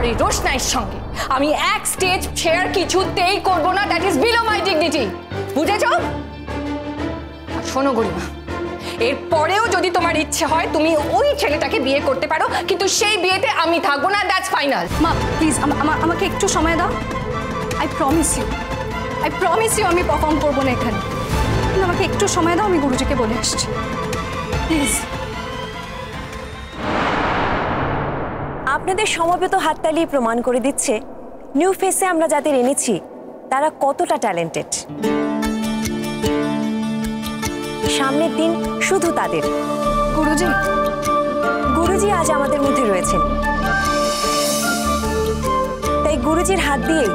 আর এই রোশনাইয়ের সঙ্গে আমি এক স্টেজ শেয়ার কিছুতেই করব না। That is below my dignity, বুঝেছ? আর শোনো গরিমা, এরপরেও যদি তোমার ইচ্ছে হয় তুমি ওই ছেলেটাকে বিয়ে করতে পারো, কিন্তু সেই বিয়েতে আমি থাকবো না। That's final. মা প্লিজ আমাকে একটু সময় দাও। আই প্রমিস ইউ আমি পারফর্ম করবো না এখানে। আমাকে একটু সময় দাও, আমি গুরুজিকে বলে আসছি প্লিজ। আপনাদের সমবেত হাততালি প্রমাণ করে দিচ্ছে নিউ ফেসে আমরা যাদের এনেছি তারা কতটা ট্যালেন্টেড। সামনের দিন শুধু তাদের। গুরুজি আজ আমাদের মধ্যে রয়েছেন, তাই গুরুজির হাত দিয়েই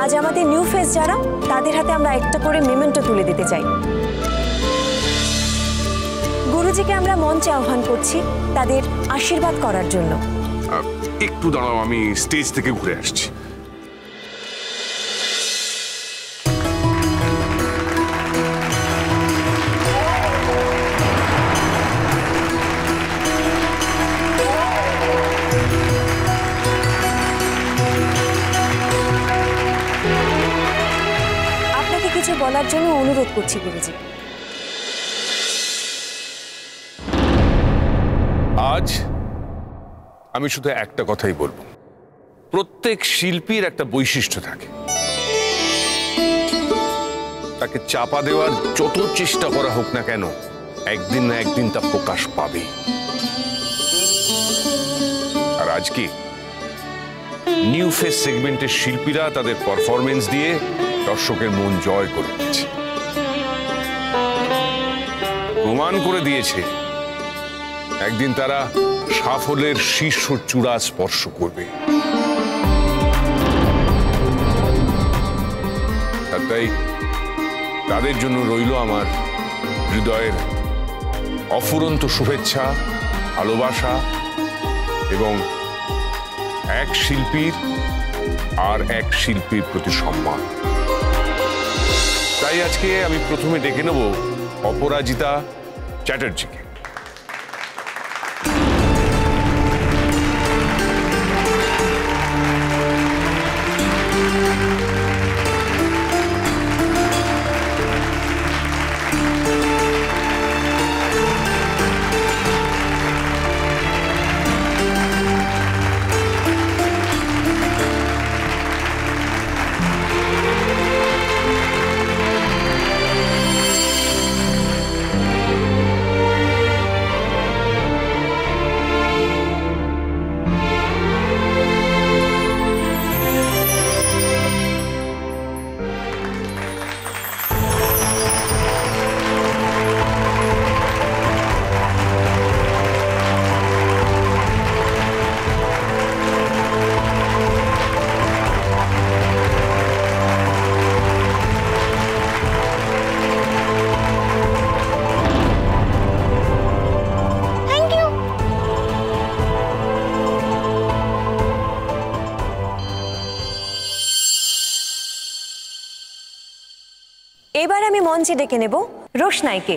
আজ আমাদের নিউ ফেস যারা তাদের হাতে আমরা একটা করে মেমেন্টো তুলে দিতে চাই। গুরুজিকে আমরা মঞ্চে আহ্বান করছি তাদের আশীর্বাদ করার জন্য। একটু দাঁড়াও, আমি স্টেজ থেকে ঘুরে আসছি। আপনাকে কিছু বলার জন্য অনুরোধ করছি গুরুজি। আজ আমি শুধু একটা কথাই বলবো, প্রত্যেক শিল্পীর একটা বৈশিষ্ট্য থাকে, তাকে চাপা দেওয়ার যত চেষ্টা করা হোক না কেন একদিন না একদিন তা প্রকাশ পাবে। আর আজকে নিউ ফেস সেগমেন্টের শিল্পীরা তাদের পারফরমেন্স দিয়ে দর্শকের মন জয় করে নিয়েছে, প্রমাণ করে দিয়েছে একদিন তারা সাফল্যের শীর্ষ চূড়া স্পর্শ করবে। তাই তাদের জন্য রইল আমার হৃদয়ের অফুরন্ত শুভেচ্ছা, ভালোবাসা এবং এক শিল্পীর আর এক শিল্পীর প্রতি সম্মান। তাই আজকে আমি প্রথমে ডেকে নেব অপরাজিতা চ্যাটার্জিকে। এবার আমি মঞ্চে ডেকে নেব রোশনাইকে।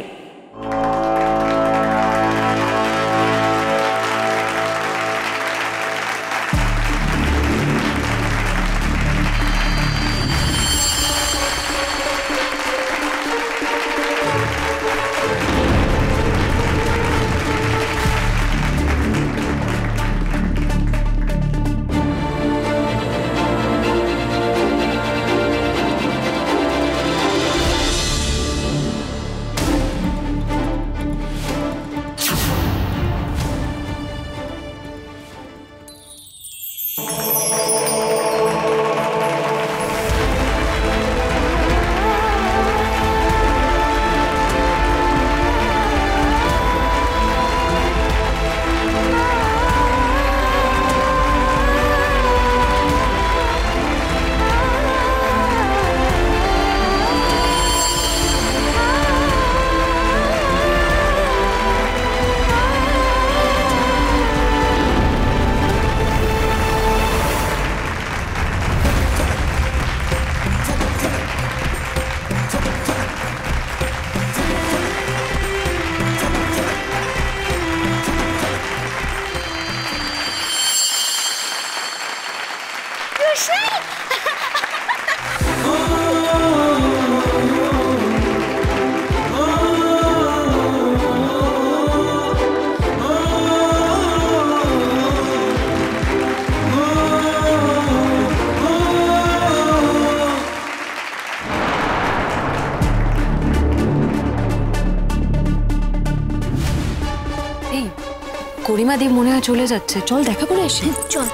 রোশনাই গরিমা দি মনে হয় চলে যাচ্ছে, চল দেখা করে এসে। চল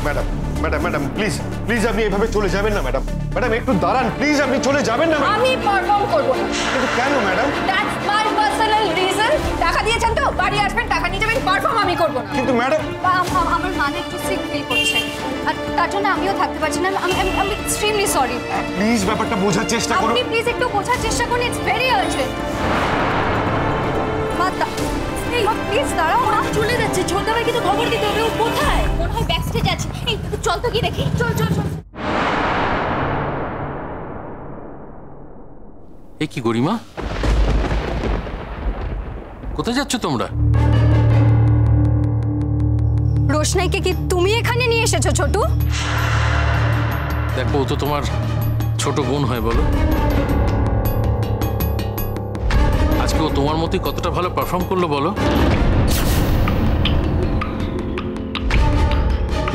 madam madam madam please please আপনি এইভাবে চলে যাবেন না ম্যাডাম। ম্যাডাম একটু দাঁড়ান প্লিজ, আপনি চলে যাবেন না ম্যাডাম। আমি পারফর্ম করব না। কিন্তু কেন madam? That's my personal reason. টাকা দিয়েছেন তো, বাড়ি আসবেন, টাকা নিয়ে যাবেন, পারফর্ম আমি করব না। কিন্তু ম্যাডাম আমার মানে একটু সিক ফিল করছে, আর তার জন্য আমিও থাকতে পারছি না। আমি এক্সট্রিমলি সরি। প্লিজ ব্যাপারটা বোঝার চেষ্টা করুন। আপনি প্লিজ একটু বোঝার চেষ্টা করুন, ইটস ভেরি আর্জেন্ট। মা প্লিজ দাঁড়াও। মা চলে যাচ্ছে, ছোট ভাই কিন্তু খবর দিতে হবে। ও কোথায়? মনে হয় ব্যাক স্টেজ আছে। এই চল তো গিয়ে দেখি। চল চল চল। এ কি গরিমা, কোথায় যাচ্ছ তোমরা? রোশনাইকে কি তুমি এখানে নিয়ে এসেছো ছোটু? দেখো, ও তো তোমার ছোট বোন হয়, বলো আজকে ও তোমার মতোই কতটা ভালো পারফর্ম করলো বলো।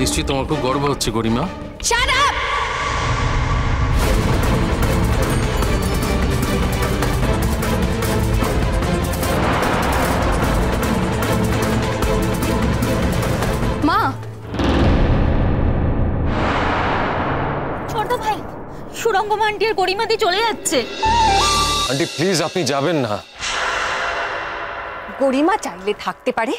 নিশ্চয়ই তোমার খুব গর্ব হচ্ছে গরিমা। Shut up! মা ছোট ভাই, সুরঙ্গম আন্টি আর গরিমা দি চলে যাচ্ছে। আন্টি প্লিজ আপনি যাবেন না। গরিমা চাইলে থাকতে পারে,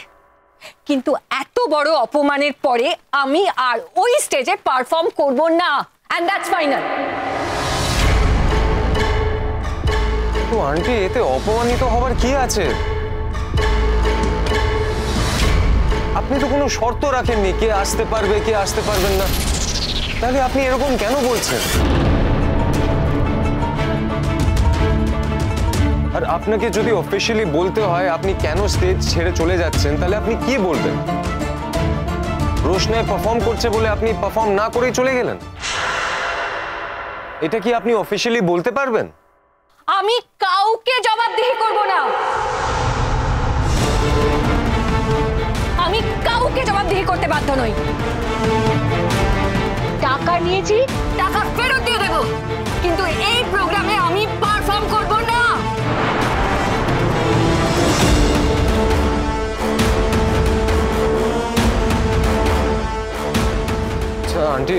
কিন্তু এত বড় অপমানের পরে আমি আর ওই স্টেজে পারফর্ম করব না, এন্ড দ্যাটস ফাইনাল। তো আন্টি এতে অপমানিত হবার কি আছে? আপনি তো কোনো শর্ত রাখেননি কে আসতে পারবে কে আসতে পারবেন না, তাহলে আপনি এরকম কেন বলছেন? আর আপনাকে যদি অফিশিয়ালি বলতে হয় আপনি কেন স্টেজ ছেড়ে চলে যাচ্ছেন, তাহলে আপনি কি বলবেন? রোশনাই পারফর্ম করছে বলে আপনি পারফর্ম না করেই চলে গেলেন, এটা কি আপনি অফিশিয়ালি বলতে পারবেন? আমি কাউকে জবাবদিহি করব না। আমি কাউকে জবাবদিহি করতে বাধ্য নই। টাকা নিয়েছি, টাকা ফেরত দিয়ে দেব, কিন্তু এই প্রোগ্রামে আমি পারফর্ম করব না। আচ্ছা আন্টি,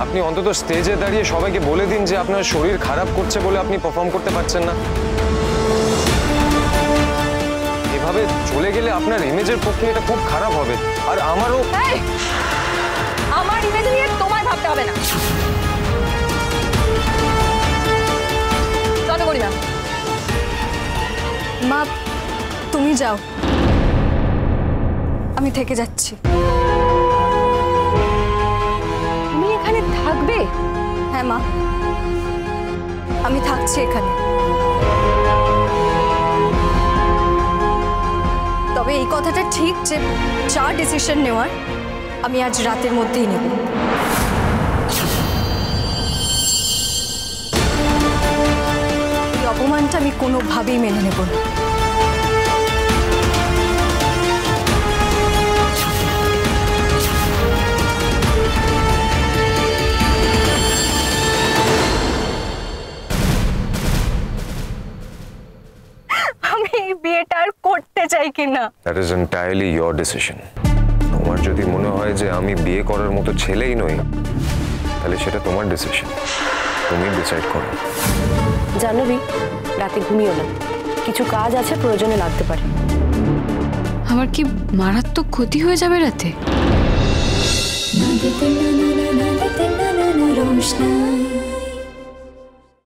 আপনি অন্তত স্টেজে দাঁড়িয়ে সবাইকে বলে দিন যে আপনার শরীর খারাপ করছে বলে আপনি পারফর্ম করতে পারছেন না। এভাবে চলে গেলে আপনার ইমেজের পক্ষে এটা খুব খারাপ হবে, আর আমারও। এই, আমার ইমেজ নিয়ে তোমায় ভাবতে হবে না। চলো গরিমা। মা তুমি যাও, আমি থেকে যাচ্ছি। তুমি এখানে থাকবে? হ্যাঁ মা, আমি থাকছি এখানে। তবে এই কথাটা ঠিক যে যা ডিসিশন নেওয়ার আমি আজ রাতের মধ্যেই নেব। এই অপমানটা আমি কোনোভাবেই মেনে নেব না। আমি এই বিয়েটা আর করতে চাই কিনা। That is entirely your decision. তোমার যদি মনে হয় যে আমি বিয়ে করার মতো ছেলেই নই, তাহলে সেটা তোমার ডিসিশন, তুমি ডিসাইড করো। জাহ্নবী, রাতে ঘুমিও না, কিছু কাজ আছে, প্রয়োজনে লাগতে পারে। আমার কি মারাত্মক ক্ষতি হয়ে যাবে রাতে? রোশনাই।